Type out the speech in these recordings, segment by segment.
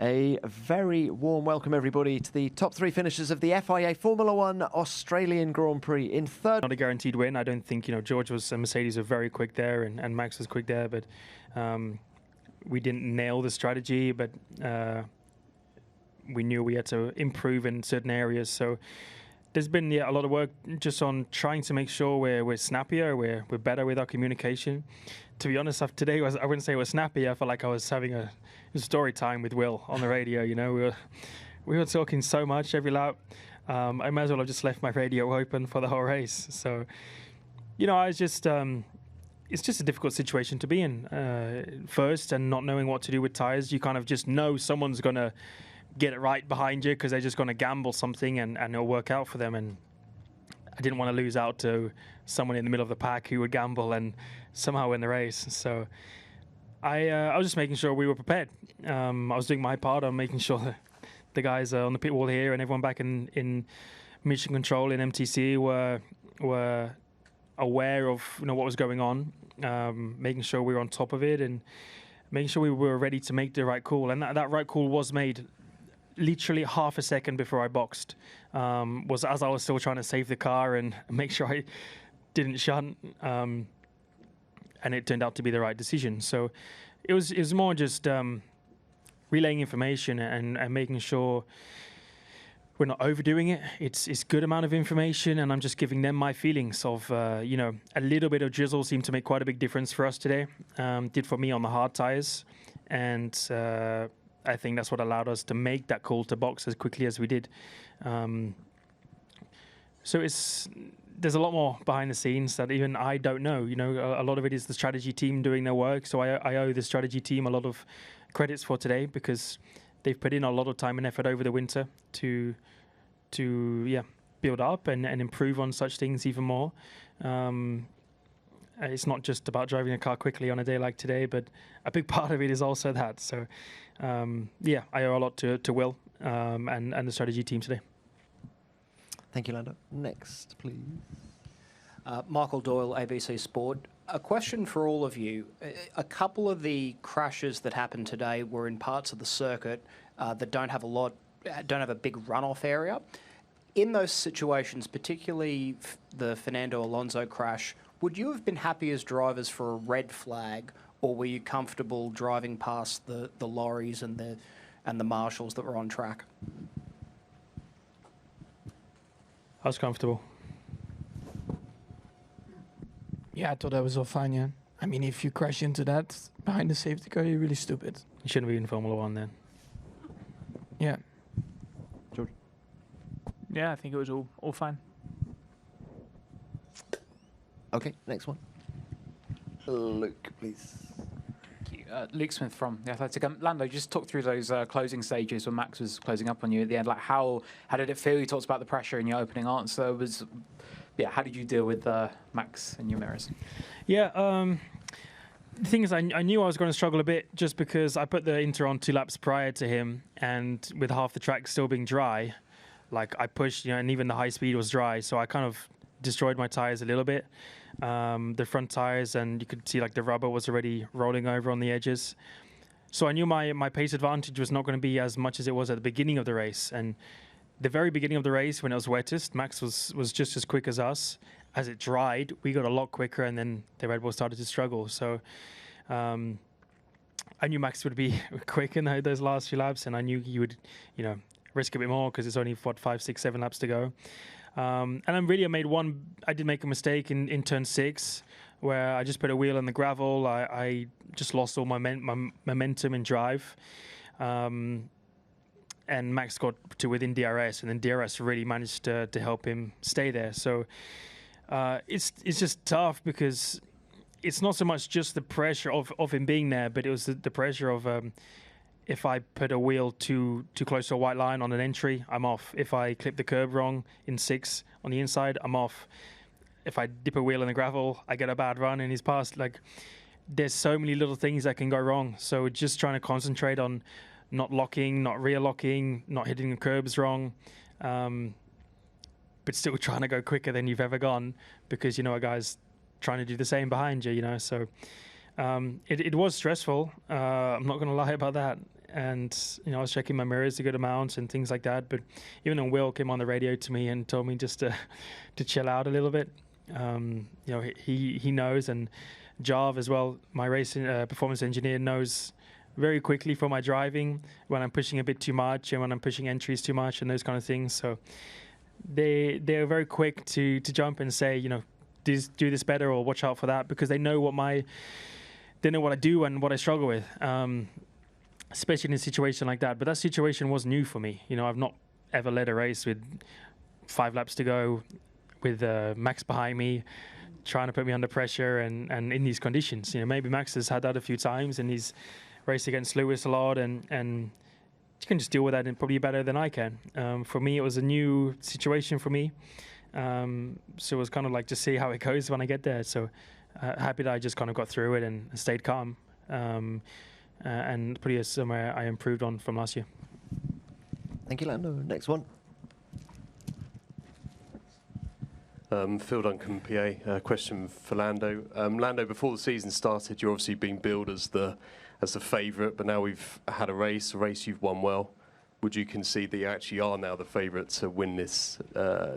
A very warm welcome, everybody, to the top three finishers of the FIA Formula One Australian Grand Prix. In third, not a guaranteed win. I don't think, George was and Mercedes were very quick there, and Max was quick there, but we didn't nail the strategy, but we knew we had to improve in certain areas. So there's been a lot of work just on trying to make sure we're snappier, we're better with our communication. To be honest, today I wouldn't say it was snappy. I felt like I was having a story time with Will on the radio. We were talking so much every lap. I might as well have just left my radio open for the whole race. So, I was just it's just a difficult situation to be in. First, and not knowing what to do with tires, you kind of just know someone's gonna get it right behind you because they're just going to gamble something and it'll work out for them. And I didn't want to lose out to someone in the middle of the pack who would gamble and somehow win the race. So I was just making sure we were prepared. I was doing my part on making sure that the guys on the pit wall here and everyone back in mission control in MTC were aware of what was going on, making sure we were on top of it and making sure we were ready to make the right call. And that right call was made literally half a second before I boxed, was as I was still trying to save the car and make sure I didn't shunt, and it turned out to be the right decision. So it was more just relaying information and making sure we're not overdoing it. It's good amount of information, and I'm just giving them my feelings of, a little bit of drizzle seemed to make quite a big difference for us today. Did for me on the hard tires, and I think that's what allowed us to make that call to box as quickly as we did. So there's a lot more behind the scenes that even I don't know. A lot of it is the strategy team doing their work. So I owe the strategy team a lot of credits for today because they've put in a lot of time and effort over the winter to build up and improve on such things even more. It's not just about driving a car quickly on a day like today, but a big part of it is also that. So, I owe a lot to Will and the strategy team today. Thank you, Lando. Next, please. Michael Doyle, ABC Sport. A question for all of you. A couple of the crashes that happened today were in parts of the circuit that don't have a big runoff area. In those situations, particularly the Fernando Alonso crash, would you have been happy as drivers for a red flag, or were you comfortable driving past the lorries and the marshals that were on track? I was comfortable. Yeah, I thought that was all fine, yeah. I mean, if you crash into that behind the safety car, you're really stupid. You shouldn't be in Formula One then. Yeah. George? Yeah, I think it was all fine. Okay, next one. Luke, please. Thank you. Luke Smith from The Athletic. Lando, just talk through those closing stages when Max was closing up on you at the end. Like, how did it feel? You talked about the pressure in your opening answer. How did you deal with Max and your mirrors? Yeah, the thing is, I knew I was going to struggle a bit just because I put the Inter on 2 laps prior to him, and with half the track still being dry, like I pushed, and even the high speed was dry, so I kind of destroyed my tires a little bit. The front tires, and you could see like the rubber was already rolling over on the edges. So I knew my pace advantage was not going to be as much as it was at the beginning of the race. And the very beginning of the race, when it was wettest, Max was just as quick as us. As it dried, we got a lot quicker, and then the Red Bull started to struggle. So I knew Max would be quick in those last few laps, and I knew he would, risk a bit more because it's only 5, 6, 7 laps to go. And I did make a mistake in turn 6 where I just put a wheel in the gravel. I just lost all my momentum and drive. And Max got to within DRS, and then DRS really managed to help him stay there. So it's just tough because it's not so much just the pressure of him being there, but it was the pressure of if I put a wheel too close to a white line on an entry, I'm off. If I clip the curb wrong in 6 on the inside, I'm off. If I dip a wheel in the gravel, I get a bad run and he's passed. Like, there's so many little things that can go wrong. So just trying to concentrate on not locking, not rear locking, not hitting the curbs wrong, but still trying to go quicker than you've ever gone because a guy's trying to do the same behind you. So It was stressful. I'm not going to lie about that. and I was checking my mirrors a good amount and things like that. But even when Will came on the radio to me and told me just to chill out a little bit, he knows, and Jarv as well, my racing performance engineer, knows very quickly for my driving when I'm pushing a bit too much and when I'm pushing entries too much and those kind of things. So they're very quick to jump and say, do this better or watch out for that, because they know what I do and what I struggle with, especially in a situation like that. But that situation was new for me. I've not ever led a race with 5 laps to go, with Max behind me, trying to put me under pressure and in these conditions. Maybe Max has had that a few times and he's raced against Lewis a lot, and you can just deal with that probably better than I can. For me, it was a new situation for me. So it was kind of like, just see how it goes when I get there. So happy that I just kind of got through it and stayed calm. And pretty somewhere I improved on from last year. Thank you, Lando. Next one. Phil Duncan, PA. Question for Lando. Lando, before the season started, you're obviously being billed as the favourite, but now we've had a race you've won well. Would you concede that you actually are now the favourite to win this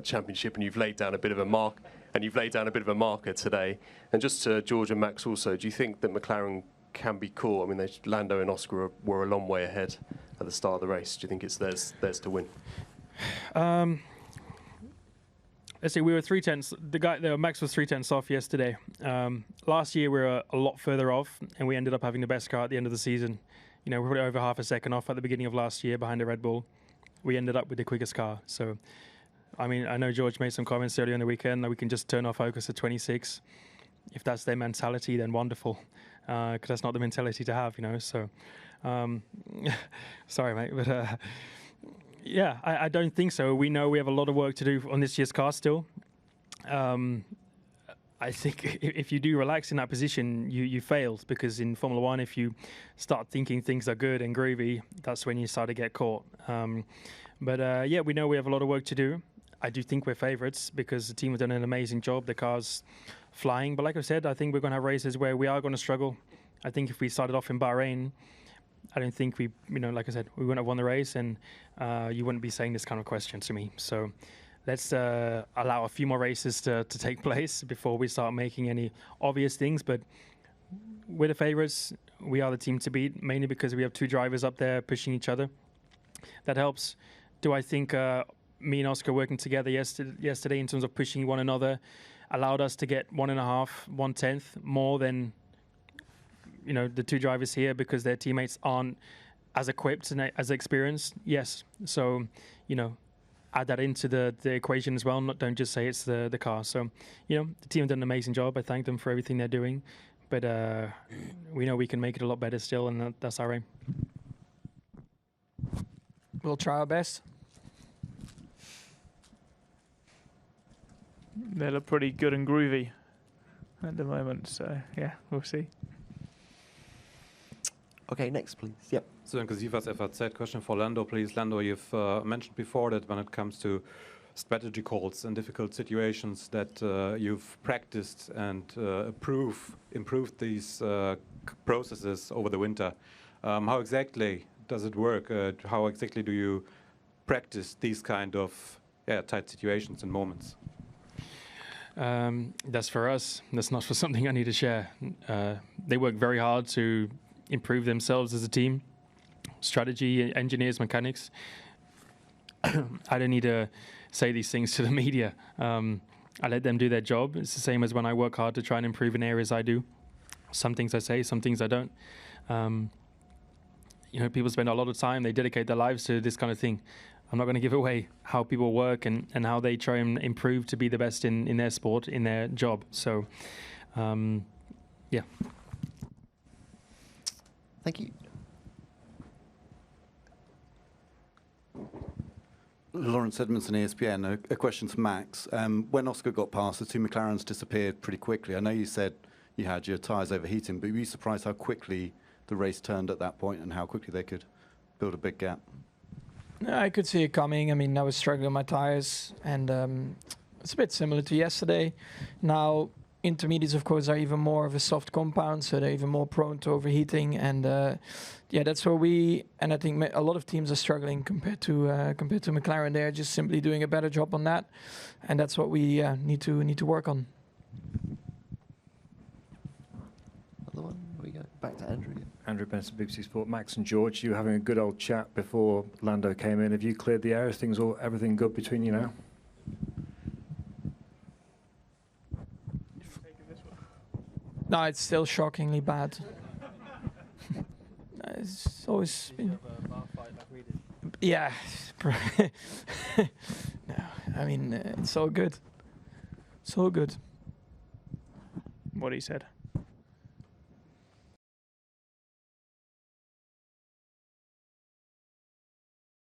championship, and you've laid down a bit of a marker today? And just to George and Max also, do you think that McLaren can be caught? I mean, Lando and Oscar were a long way ahead at the start of the race. Do you think it's theirs to win? Let's see, we were 3/10. Max was 3/10 off yesterday. Last year we were a lot further off, and we ended up having the best car at the end of the season. We were probably over half a second off at the beginning of last year behind the Red Bull. We ended up with the quickest car. So, I mean, I know George made some comments earlier in the weekend that we can just turn our focus at 26. If that's their mentality, then wonderful, because that's not the mentality to have, So, sorry, mate, but yeah, I don't think so. We know we have a lot of work to do on this year's car still. I think if you do relax in that position, you failed, because in Formula One, if you start thinking things are good and groovy, that's when you start to get caught. But yeah, we know we have a lot of work to do. I do think we're favourites because the team have done an amazing job. The car's flying. But like I said, I think we're going to have races where we are going to struggle. I think if we started off in Bahrain, I don't think we, like I said, we wouldn't have won the race, and you wouldn't be saying this kind of question to me. So let's allow a few more races to take place before we start making any obvious things. But we're the favourites. We are the team to beat, mainly because we have 2 drivers up there pushing each other. That helps. Do I think me and Oscar working together yesterday in terms of pushing one another allowed us to get 1.5/10 more than the 2 drivers here, because their teammates aren't as equipped and as experienced? Yes. So, add that into the equation as well. Don't just say it's the car. So, the team have done an amazing job. I thank them for everything they're doing. But we know we can make it a lot better still, and that's our aim. We'll try our best. They look pretty good and groovy at the moment. So, yeah, we'll see. Okay, next, please. Yep. Sönke Sievers, FAZ. Question for Lando, please. Lando, you've mentioned before that when it comes to strategy calls and difficult situations that you've practiced and improved these processes over the winter. How exactly does it work? How exactly do you practice these kind of tight situations and moments? That's for us. That's not for something I need to share. They work very hard to improve themselves as a team. Strategy, engineers, mechanics. I don't need to say these things to the media. I let them do their job. It's the same as when I work hard to try and improve in areas I do. Some things I say, some things I don't. People spend a lot of time, they dedicate their lives to this kind of thing. I'm not going to give away how people work and how they try and improve to be the best in their sport, in their job. So, yeah. Thank you. Lawrence Edmondson, ESPN. A question to Max. When Oscar got past, the 2 McLarens disappeared pretty quickly. I know you said you had your tyres overheating, but were you surprised how quickly the race turned at that point and how quickly they could build a big gap? I could see it coming. I mean, I was struggling with my tyres, and it's a bit similar to yesterday. Now, intermediates, of course, are even more of a soft compound, so they're even more prone to overheating. And yeah, that's where and I think a lot of teams are struggling compared to McLaren. They're just simply doing a better job on that, and that's what we need to work on. Another one. We go back to Andrew. Andrew Benson, BBC Sport. Max and George, you were having a good old chat before Lando came in. Have you cleared the air? Is everything good between you now? No, it's still shockingly bad. It's always been. Yeah. No, I mean, it's all good. It's all good. What he said.